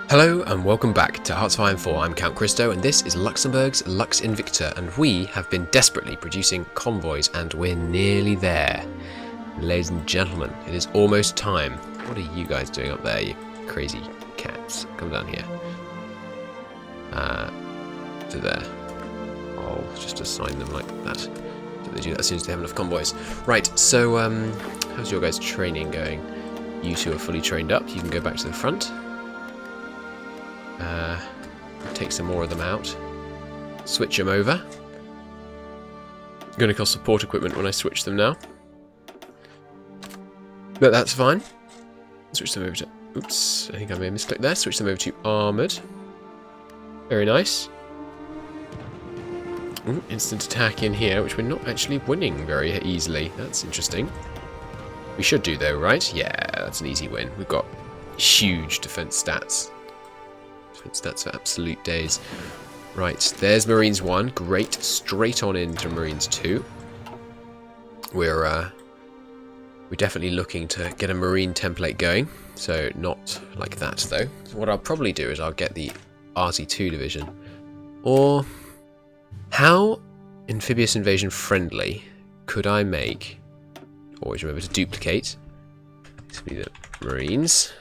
Hello and welcome back to Hearts of Iron 4. I'm Count Christo and this is Luxembourg's Lux Invicta, and we have been desperately producing convoys and we're nearly there. Ladies and gentlemen, it is almost time. What are you guys doing up there, you crazy cats? Come down here. To there. I'll just assign them like that. So they do that as soon as they have enough convoys. Right, so how's your guys' training going? You two are fully trained up. You can go back to the front. Take some more of them out. Switch them over. Going to cost support equipment when I switch them now. But that's fine. Switch them over to... Oops, I think I may have misclicked there. Switch them over to armoured. Very nice. Ooh, instant attack in here, which we're not actually winning very easily. That's interesting. We should do though, right? Yeah, that's an easy win. We've got huge defense stats. That's for absolute days. Right, there's Marines 1. Great. Straight on into Marines 2. We're definitely looking to get a Marine template going. So not like that though. So what I'll probably do is I'll get the RZ2 division. Or how amphibious invasion friendly could I make? Always remember to duplicate. This will be the Marines.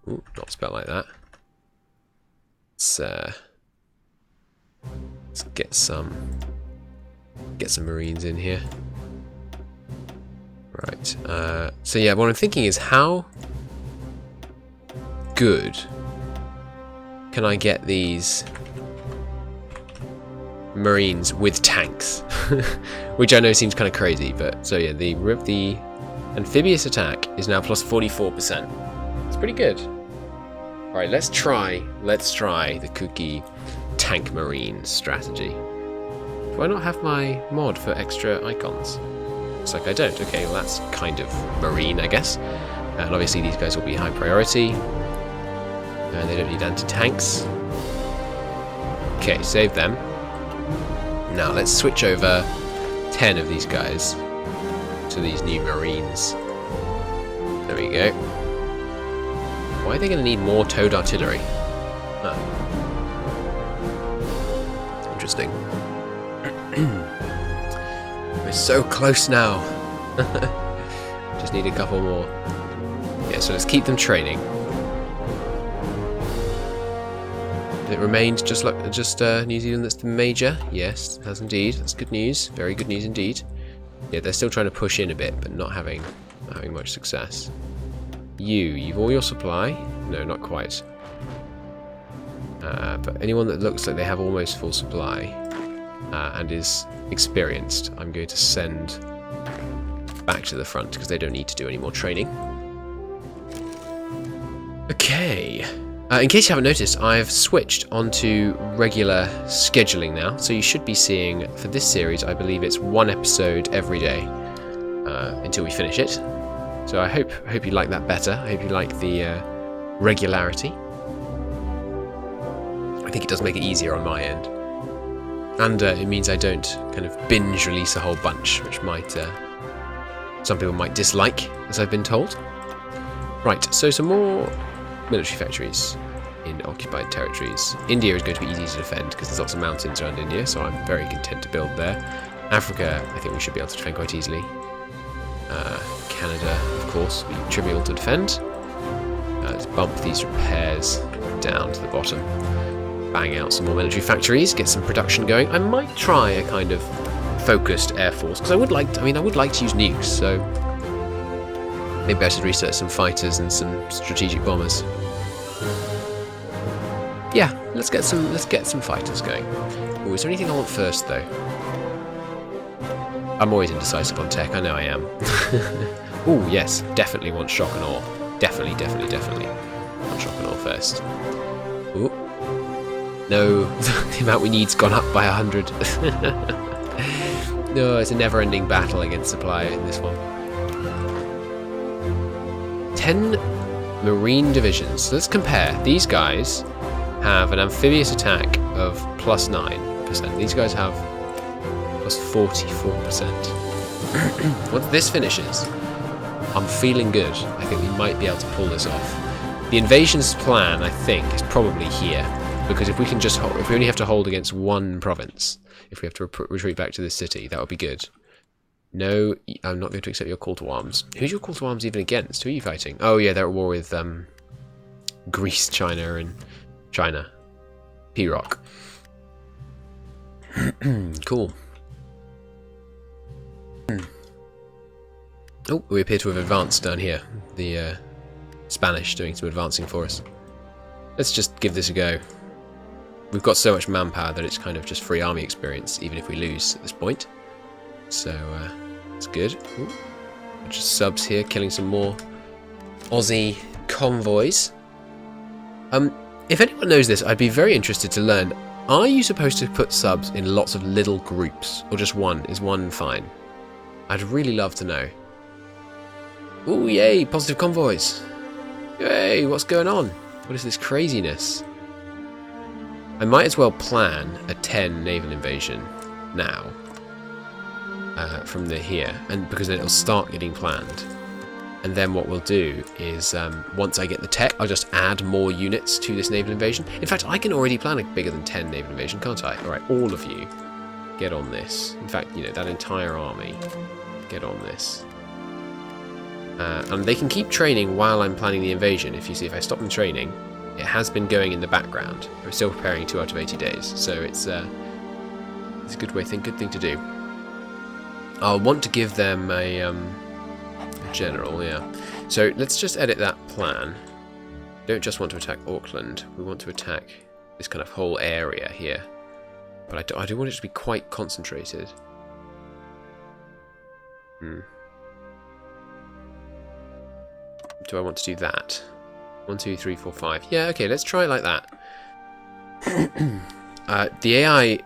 Ooh, not spelled like that. Let's get some Marines in here. Right. So yeah, what I'm thinking is how good can I get these Marines with tanks? Which I know seems kind of crazy, but so yeah, the amphibious attack is now plus 44%. It's pretty good. Right, let's try the cookie tank marine strategy. Do I not have my mod for extra icons? Looks like I don't. Okay, well that's kind of marine, I guess. And obviously these guys will be high priority. And they don't need anti-tanks. Okay, save them. Now let's switch over 10 of these guys to these new marines. There we go. Why are they going to need more towed artillery? Oh. Interesting. We're so close now. Just need a couple more. Yeah, so let's keep them training. It remains just New Zealand that's the major. Yes, it has indeed. That's good news. Very good news indeed. Yeah, they're still trying to push in a bit, but not having much success. You've all your supply? No, not quite. But anyone that looks like they have almost full supply and is experienced, I'm going to send back to the front because they don't need to do any more training. Okay. In case you haven't noticed, I've switched onto regular scheduling now, so you should be seeing, for this series, I believe it's one episode every day until we finish it. So I hope you like that better. I hope you like the regularity. I think it does make it easier on my end. And it means I don't kind of binge release a whole bunch, which might some people might dislike, as I've been told. Right, so some more military factories in occupied territories. India is going to be easy to defend because there's lots of mountains around India, so I'm very content to build there. Africa, I think we should be able to defend quite easily. Canada, of course, will be trivial to defend. Let's bump these repairs down to the bottom. Bang out some more military factories, get some production going. I might try a kind of focused air force, because I would like to use nukes, so maybe I should research some fighters and some strategic bombers. Yeah, let's get some fighters going. Oh, is there anything I want first though? I'm always indecisive on tech, I know I am. Oh yes, definitely want shock and awe. Definitely want shock and awe first. Ooh. No, the amount we need's gone up by 100. No, it's a never-ending battle against supply in this one. 10 marine divisions. So let's compare. These guys have an amphibious attack of plus 9%. These guys have plus 44%. Once this finishes, I'm feeling good. I think we might be able to pull this off. The invasion's plan, I think, is probably here. Because if we can just hold, if we only have to hold against one province, if we have to retreat back to this city, that would be good. No, I'm not going to accept your call to arms. Who's your call to arms even against? Who are you fighting? Oh yeah, they're at war with Greece, China, and China. P-Rock. Cool. Oh, we appear to have advanced down here. The Spanish doing some advancing for us. Let's just give this a go. We've got so much manpower that it's kind of just free army experience, even if we lose at this point. So, it's good. Ooh. Just subs here, killing some more Aussie convoys. If anyone knows this, I'd be very interested to learn. Are you supposed to put subs in lots of little groups? Or just one? Is one fine? I'd really love to know. Ooh, yay! Positive convoys! Yay! What's going on? What is this craziness? I might as well plan a 10 naval invasion now. From here. And because then it'll start getting planned. And then what we'll do is, once I get the tech, I'll just add more units to this naval invasion. In fact, I can already plan a bigger than 10 naval invasion, can't I? Alright, all of you, get on this. In fact, you know, that entire army, get on this. And they can keep training while I'm planning the invasion. If you see, if I stop them training, it has been going in the background. We're still preparing 2 out of 80 days, so it's a good thing to do. I'll want to give them a general, yeah. So let's just edit that plan. Don't just want to attack Auckland. We want to attack this kind of whole area here. But I do want it to be quite concentrated. Do I want to do that? 1, 2, 3, 4, 5. Yeah, okay, let's try it like that. The AI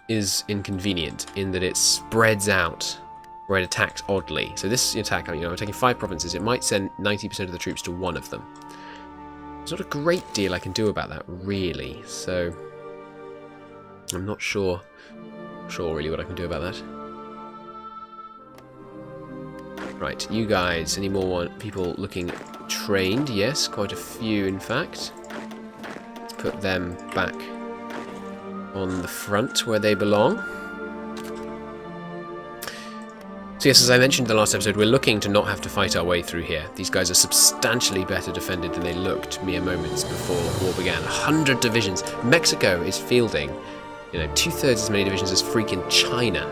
is inconvenient in that it spreads out where it attacks oddly. So this attack, you know, I'm taking 5 provinces. It might send 90% of the troops to one of them. There's not a great deal I can do about that, really. So I'm not sure really what I can do about that. Right, you guys, any more people looking trained? Yes, quite a few, in fact. Let's put them back on the front where they belong. So yes, as I mentioned in the last episode, we're looking to not have to fight our way through here. These guys are substantially better defended than they looked mere moments before the war began. 100 divisions. Mexico is fielding, you know, 2/3 as many divisions as freaking China.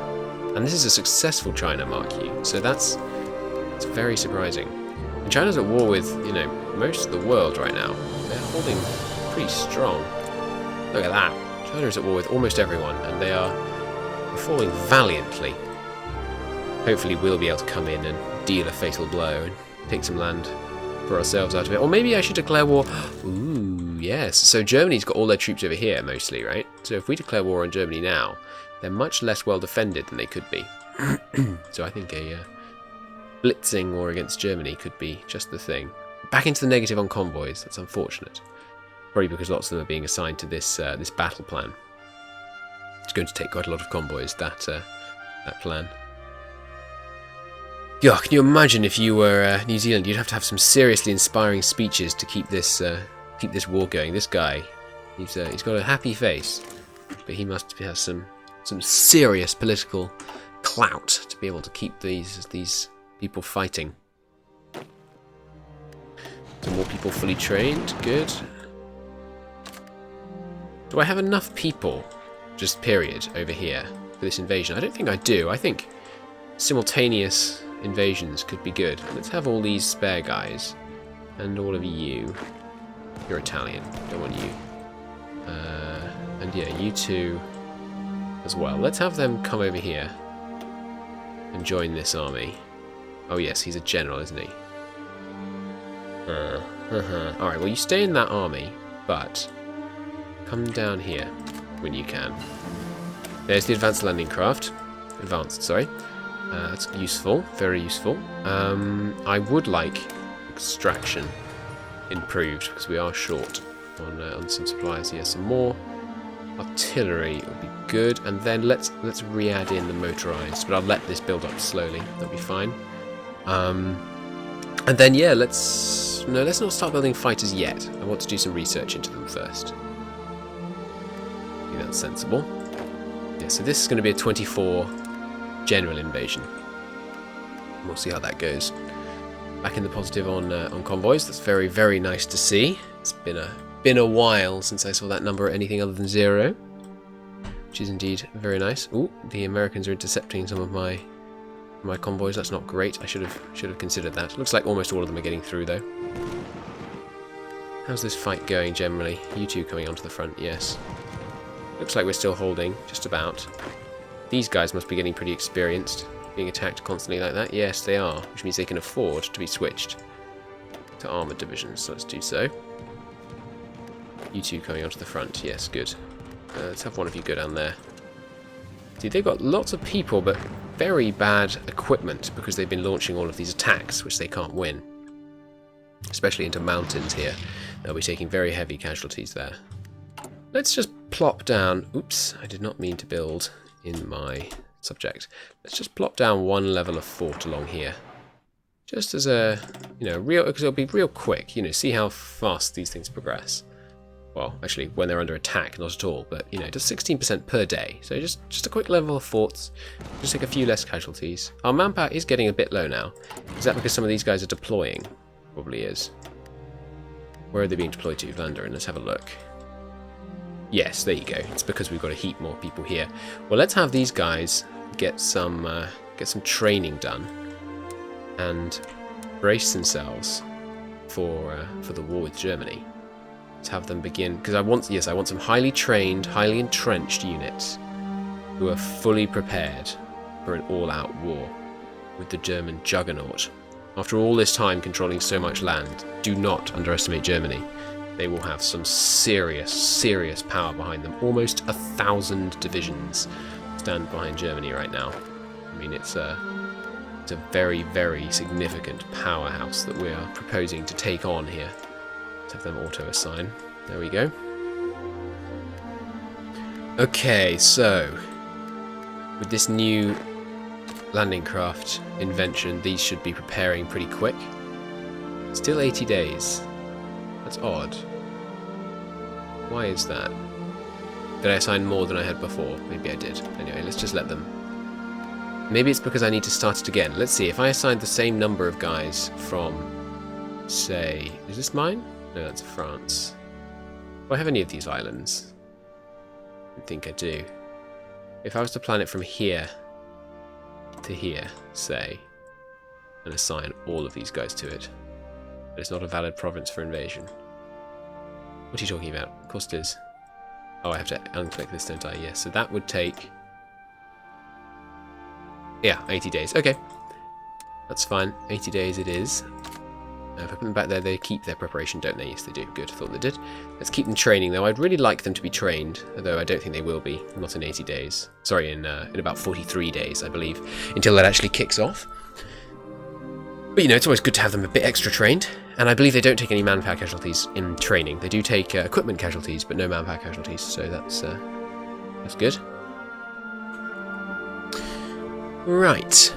And this is a successful China, mark you. So it's very surprising. And China's at war with, you know, most of the world right now. They're holding pretty strong. Look at that. China is at war with almost everyone, and they're falling valiantly. Hopefully we'll be able to come in and deal a fatal blow and take some land for ourselves out of it. Or maybe I should declare war. Ooh, yes. So Germany's got all their troops over here, mostly, right? So if we declare war on Germany now, they're much less well defended than they could be. So I think a blitzing war against Germany could be just the thing. Back into the negative on convoys. That's unfortunate. Probably because lots of them are being assigned to this this battle plan. It's going to take quite a lot of convoys, that plan. Yeah, can you imagine if you were New Zealand? You'd have to have some seriously inspiring speeches to keep this war going. This guy, he's got a happy face, but he must have some serious political clout to be able to keep these people fighting. Some more people fully trained. Good. Do I have enough people, just period, over here for this invasion? I don't think I do. I think simultaneous invasions could be good. Let's have all these spare guys. And all of you. You're Italian. Don't want you. And yeah, you two as well. Let's have them come over here and join this army. Oh yes, he's a general, isn't he? Alright, well you stay in that army, but come down here when you can. There's the advanced landing craft. Advanced, sorry. That's useful, very useful. I would like extraction improved because we are short on some supplies here. Some more artillery would be good, and then let's re-add in the motorized. But I'll let this build up slowly. That'll be fine. And then, yeah, let's not start building fighters yet. I want to do some research into them first. I think that's sensible. Yeah, so this is going to be a 24 general invasion. And we'll see how that goes. Back in the positive on convoys. That's very, very nice to see. It's been a while since I saw that number at anything other than 0, which is indeed very nice. Ooh, the Americans are intercepting some of my convoys. That's not great. I should have considered that. Looks like almost all of them are getting through though. How's this fight going generally? You two coming onto the front, yes. Looks like we're still holding, just about. These guys must be getting pretty experienced, being attacked constantly like that. Yes, they are, which means they can afford to be switched to armoured divisions. So let's do so. You two coming onto the front, yes, good. Let's have one of you go down there. See, they've got lots of people, but very bad equipment because they've been launching all of these attacks, which they can't win. Especially into mountains here. They'll be taking very heavy casualties there. Let's just plop down... Oops, I did not mean to build in my subject. Let's just plop down one level of fort along here. Just as a, real... Because it'll be real quick, see how fast these things progress. Well, actually, when they're under attack, not at all, but, just 16% per day. So just a quick level of forts, just take a few less casualties. Our manpower is getting a bit low now. Is that because some of these guys are deploying? Probably is. Where are they being deployed to? Vlaanderen, let's have a look. Yes, there you go. It's because we've got a heap more people here. Well, let's have these guys get some training done and brace themselves for the war with Germany. Have them begin, because I want some highly trained, highly entrenched units who are fully prepared for an all-out war with the German juggernaut. After all this time controlling so much land, do not underestimate Germany. They will have some serious power behind them. Almost 1,000 divisions stand behind Germany right now. I mean, it's a very, very significant powerhouse that we are proposing to take on here. Have them auto-assign. There we go. Okay, so with this new landing craft invention, these should be preparing pretty quick. Still 80 days. That's odd. Why is that? Did I assign more than I had before? Maybe I did. Anyway, let's just let them. Maybe it's because I need to start it again. Let's see, if I assigned the same number of guys from, say, is this mine? No, that's France. Do I have any of these islands? I think I do. If I was to plan it from here to here, say, and assign all of these guys to it, but it's not a valid province for invasion. What are you talking about? Of course it is. Oh, I have to unclick this, don't I? Yes, so that would take... Yeah, 80 days. Okay. That's fine. 80 days it is. If I put them back there, they keep their preparation, don't they? Yes, they do. Good, I thought they did. Let's keep them training, though. I'd really like them to be trained, although I don't think they will be. Not in 80 days. Sorry, in about 43 days, I believe, until that actually kicks off. But, it's always good to have them a bit extra trained. And I believe they don't take any manpower casualties in training. They do take equipment casualties, but no manpower casualties, so that's good. Right.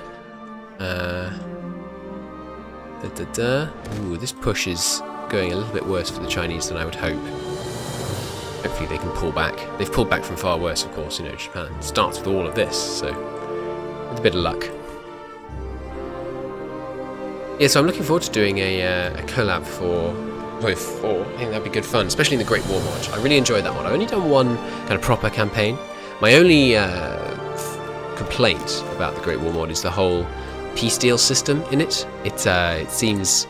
Ooh, this push is going a little bit worse for the Chinese than I would hope. Hopefully they can pull back. They've pulled back from far worse, of course. Japan starts with all of this, so with a bit of luck. Yeah, so I'm looking forward to doing a collab for Convoy 4. I think that'd be good fun, especially in the Great War Mod. I really enjoyed that one. I've only done one kind of proper campaign. My only complaint about the Great War Mod is the whole peace deal system in it. It seems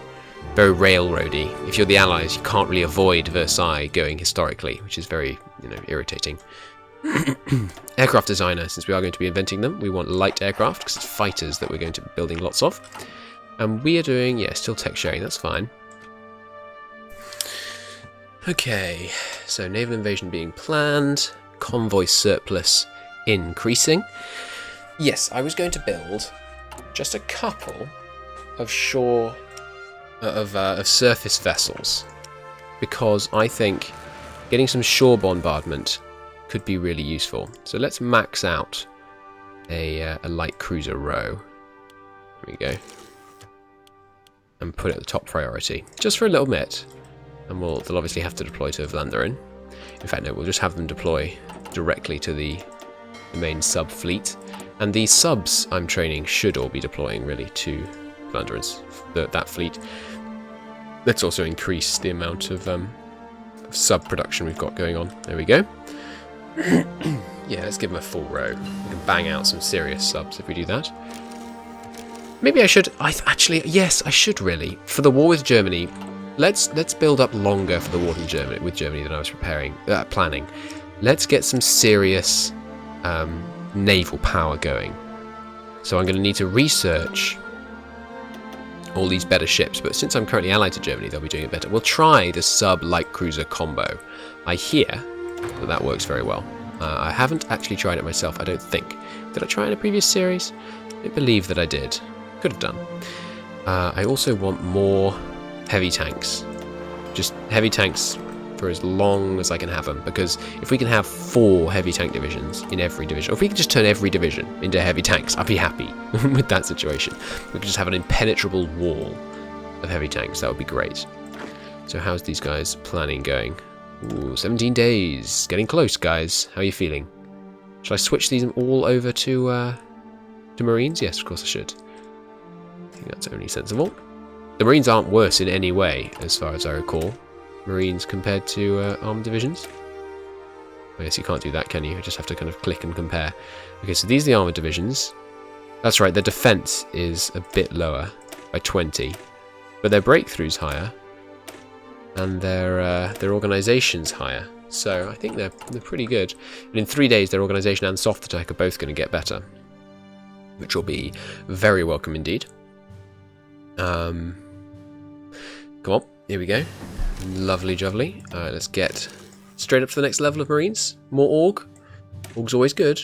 very railroady. If you're the Allies, you can't really avoid Versailles going historically, which is very, irritating. Aircraft designer, since we are going to be inventing them, we want light aircraft because it's fighters that we're going to be building lots of. And we are doing, still tech sharing, that's fine. Okay, so naval invasion being planned, convoy surplus increasing. Yes, I was going to build just a couple of shore, of surface vessels, because I think getting some shore bombardment could be really useful. So let's max out a light cruiser row. There we go. and put it at the top priority, just for a little bit. And they'll obviously have to deploy to Vlaanderen. In fact, no, we'll just have them deploy directly to the main sub-fleet. And these subs I'm training should all be deploying, really, to Vlaanderen's, that fleet. Let's also increase the amount of sub-production we've got going on. There we go. Yeah, let's give them a full row. We can bang out some serious subs if we do that. Maybe I should... actually, yes, I should really. For the war with Germany... Let's build up longer for the war with Germany than I was planning. Let's get some serious naval power going. So I'm going to need to research all these better ships, but since I'm currently allied to Germany, they'll be doing it better. We'll try the sub-light cruiser combo. I hear that works very well. I haven't actually tried it myself, I don't think. Did I try it in a previous series? I don't believe that I did. Could have done. I also want more heavy tanks. Just heavy tanks for as long as I can have them, because if we can have 4 heavy tank divisions in every division, or if we can just turn every division into heavy tanks, I'd be happy with that situation. We could just have an impenetrable wall of heavy tanks. That would be great. So how's these guys' planning going? Ooh, 17 days. Getting close, guys. How are you feeling? Should I switch these all over to Marines? Yes, of course I should. I think that's only sensible. The Marines aren't worse in any way, as far as I recall. Marines compared to armoured divisions. I guess you can't do that, can you? You just have to kind of click and compare. Okay, so these are the armoured divisions. That's right, their defence is a bit lower, by 20. But their breakthrough's higher. And their organisation's higher. So I think they're pretty good. And in 3 days, their organisation and soft attack are both going to get better. Which will be very welcome indeed. Come on, here we go. Lovely jubbly. Alright, let's get straight up to the next level of Marines. More Org. Org's always good.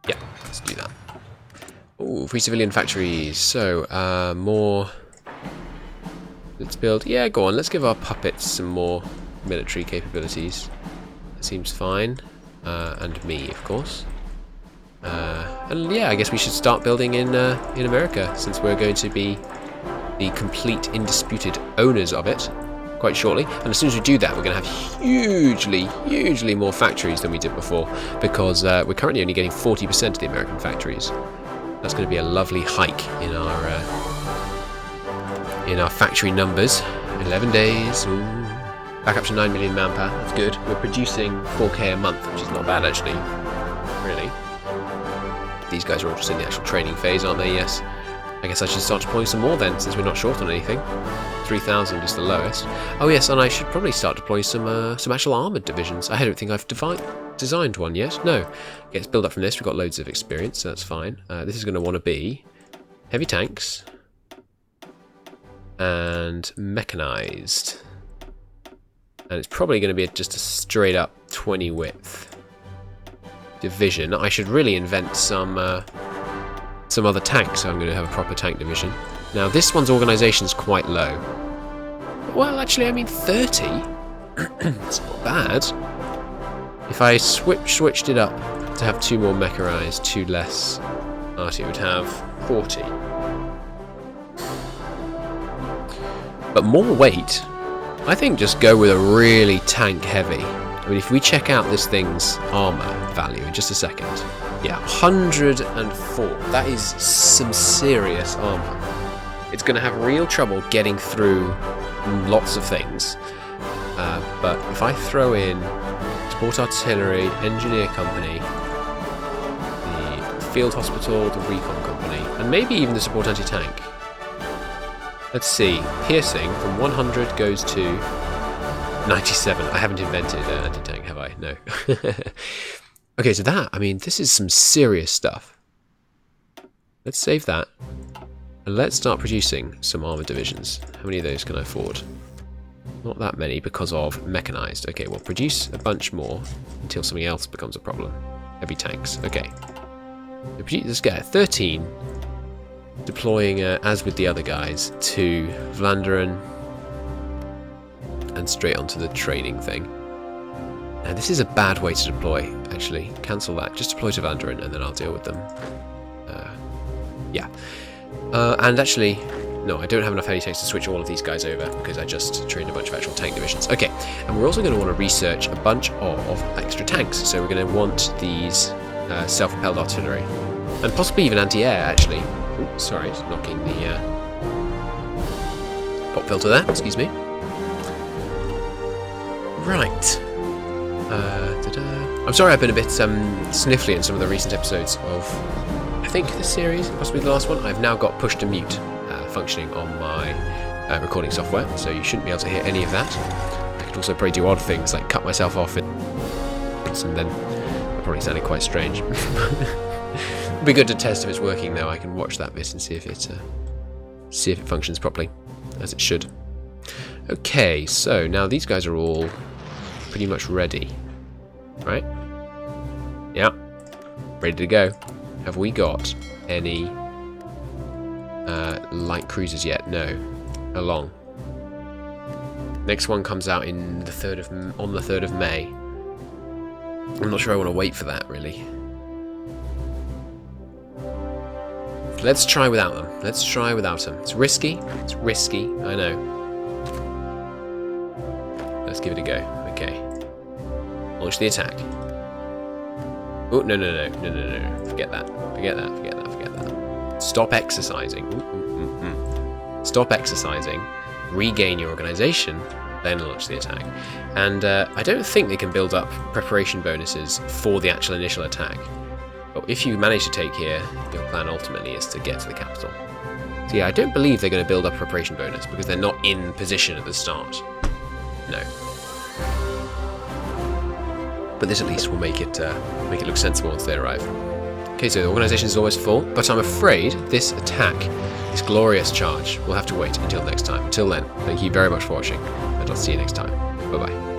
Yeah, let's do that. Ooh, free civilian factories. So, more... Let's build... Yeah, go on, let's give our puppets some more military capabilities. That seems fine. And me, of course. And yeah, I guess we should start building in America, since we're going to be the complete, indisputed owners of it quite shortly. And as soon as we do that, we're going to have hugely more factories than we did before, because we're currently only getting 40% of the American factories. That's going to be a lovely hike in our factory numbers. 11 days. Ooh. Back up to 9 million manpower. That's good. We're producing 4K a month, which is not bad actually. Really. These guys are all just in the actual training phase, aren't they? Yes. I guess I should start deploying some more then, since we're not short on anything. 3,000 is the lowest. Oh yes, and I should probably start deploying some actual armoured divisions. I don't think I've designed one yet. No. Okay, let's build up from this. We've got loads of experience, so that's fine. This is going to want to be heavy tanks and mechanised. And it's probably going to be just a straight up 20 width division. I should really invent some other tanks, so I'm going to have a proper tank division. Now this one's organisation's quite low. Well, actually, I mean 30. It's not bad. If I switched it up to have 2 more mechanised, 2 less arty, it would have 40. But more weight, I think just go with a really tank heavy. I mean, if we check out this thing's armour value in just a second. Yeah, 104. That is some serious armour. It's going to have real trouble getting through lots of things. But if I throw in support artillery, engineer company, the field hospital, the recon company, and maybe even the support anti-tank. Let's see, piercing from 100 goes to 97. I haven't invented anti-tank, have I? No. Okay, so that, I mean, this is some serious stuff. Let's save that. And let's start producing some armoured divisions. How many of those can I afford? Not that many because of mechanised. Okay, well, produce a bunch more until something else becomes a problem. Heavy tanks. Okay. Let's get 13. Deploying, as with the other guys, to Vlaanderen and straight onto the training thing. Now, this is a bad way to deploy, actually. Cancel that. Just deploy to Vlaanderen and then I'll deal with them. Yeah. And actually, No, I don't have enough heavy tanks to switch all of these guys over because I just trained a bunch of actual tank divisions. Okay, and we're also going to want to research a bunch of extra tanks. So we're going to want these self-propelled artillery. And possibly even anti-air, actually. Ooh, sorry, it's knocking the pop filter there. Excuse me. Right. I'm sorry I've been a bit sniffly in some of the recent episodes of, I think, this series, possibly the last one. I've now got push to mute functioning on my recording software, so you shouldn't be able to hear any of that. I could also probably do odd things like cut myself off and then that probably sounded quite strange. It'd be good to test if it's working though. I can watch that bit and see if it functions properly, as it should. Okay, so now these guys are all pretty much ready, right? Yeah, ready to go. Have we got any light cruisers yet? No. How long? Next one comes out in the 3rd of May. I'm not sure I want to wait for that really. Let's try without them. Let's try without them. It's risky. It's risky. I know. Let's give it a go. Okay. Launch the attack. Oh, no. Forget that. Forget that. Stop exercising. Stop exercising. Regain your organization. Then launch the attack. And I don't think they can build up preparation bonuses for the actual initial attack. But if you manage to take here, your plan ultimately is to get to the capital. So yeah, I don't believe they're going to build up a preparation bonus because they're not in position at the start. No. But this at least will make it look sensible once they arrive. Okay, so the organisation is almost full, but I'm afraid this attack, this glorious charge, will have to wait until next time. Until then, thank you very much for watching, and I'll see you next time. Bye-bye.